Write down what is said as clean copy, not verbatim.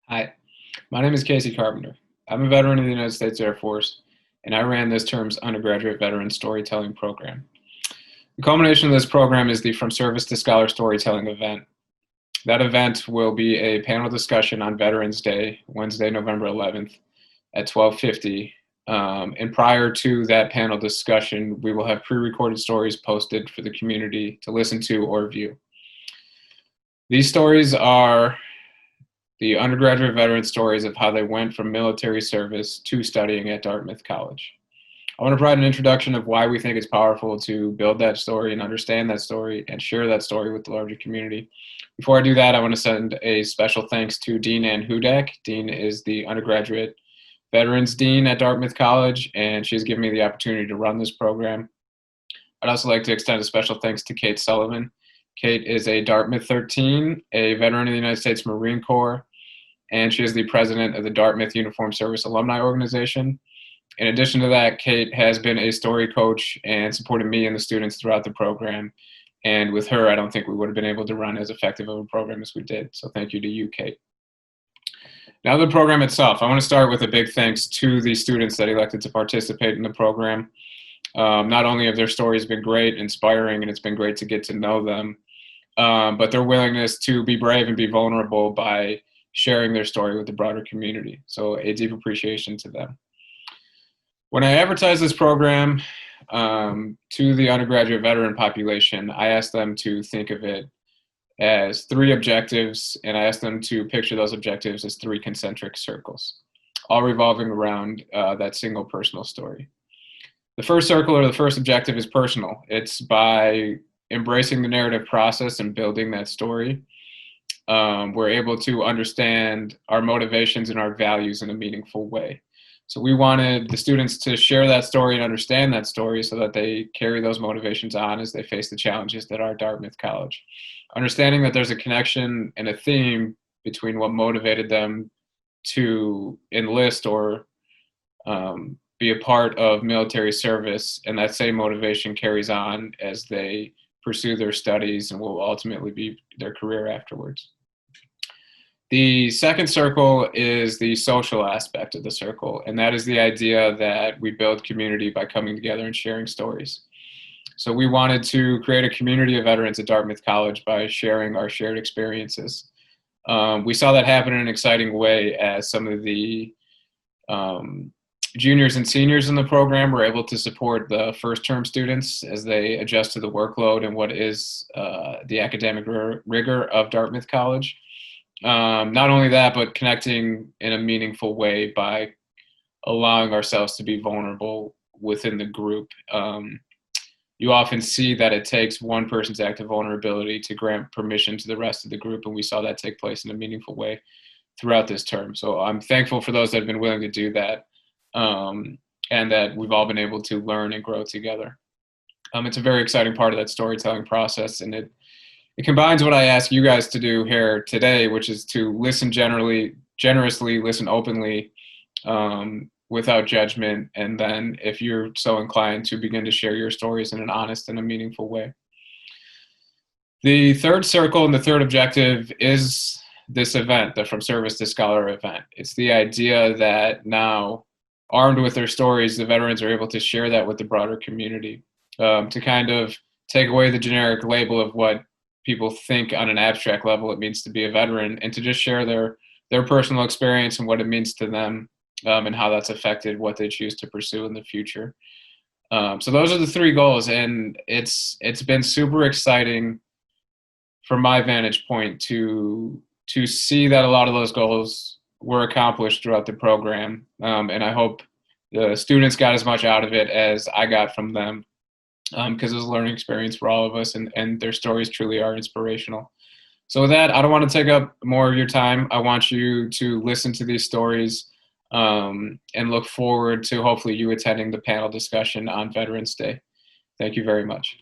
Hi, my name is Casey Carpenter. I'm a veteran of the United States Air Force, and I ran this term's undergraduate veteran storytelling program. The culmination of this program is the From Service to Scholar Storytelling event. That event will be a panel discussion on Veterans Day, Wednesday, November 11th at 12:50. And prior to that panel discussion, we will have pre-recorded stories posted for the community to listen to or view. These stories are the undergraduate veteran stories of how they went from military service to studying at Dartmouth College. I want to provide an introduction of why we think it's powerful to build that story and understand that story and share that story with the larger community. Before I do that, I want to send a special thanks to Dean Ann Hudak. Dean is the undergraduate veterans dean at Dartmouth College, and she's given me the opportunity to run this program. I'd also like to extend a special thanks to Kate Sullivan. Kate is a Dartmouth 13, a veteran of the United States Marine Corps, and she is the president of the Dartmouth Uniformed Service Alumni Organization. In addition to that, Kate has been a story coach and supported me and the students throughout the program. And with her, I don't think we would have been able to run as effective of a program as we did. So thank you to you, Kate. Now the program itself, I want to start with a big thanks to the students that elected to participate in the program. Not only have their stories been great, inspiring, and it's been great to get to know them, but their willingness to be brave and be vulnerable by sharing their story with the broader community. So a deep appreciation to them. When I advertised this program to the undergraduate veteran population, I asked them to think of it as three objectives, and I asked them to picture those objectives as three concentric circles, all revolving around that single personal story. The first circle, or the first objective, is personal. It's by embracing the narrative process and building that story, we're able to understand our motivations and our values in a meaningful way. So we wanted the students to share that story and understand that story so that they carry those motivations on as they face the challenges that are Dartmouth College. Understanding that there's a connection and a theme between what motivated them to enlist or be a part of military service, and that same motivation carries on as they pursue their studies and will ultimately be their career afterwards. The second circle is the social aspect of the circle, and that is the idea that we build community by coming together and sharing stories. So we wanted to create a community of veterans at Dartmouth College by sharing our shared experiences. We saw that happen in an exciting way as some of the juniors and seniors in the program were able to support the first-term students as they adjust to the workload and what is the academic rigor of Dartmouth College. Not only that, but connecting in a meaningful way by allowing ourselves to be vulnerable within the group. You often see that it takes one person's act of vulnerability to grant permission to the rest of the group, and we saw that take place in a meaningful way throughout this term. So I'm thankful for those that have been willing to do that, and that we've all been able to learn and grow together. It's a very exciting part of that storytelling process, and it combines what I ask you guys to do here today, which is to listen generously, listen openly, without judgment, and then if you're so inclined to begin to share your stories in an honest and a meaningful way. The third circle and the third objective is this event, the From Service to Scholar event. It's the idea that now, armed with their stories, the veterans are able to share that with the broader community, to kind of take away the generic label of what people think on an abstract level it means to be a veteran, and to just share their personal experience and what it means to them, and how that's affected what they choose to pursue in the future. So those are the three goals, and it's been super exciting from my vantage point to see that a lot of those goals were accomplished throughout the program, and I hope the students got as much out of it as I got from them, because it was a learning experience for all of us, and their stories truly are inspirational. So with that, I don't want to take up more of your time. I want you to listen to these stories, and look forward to hopefully you attending the panel discussion on Veterans Day. Thank you very much.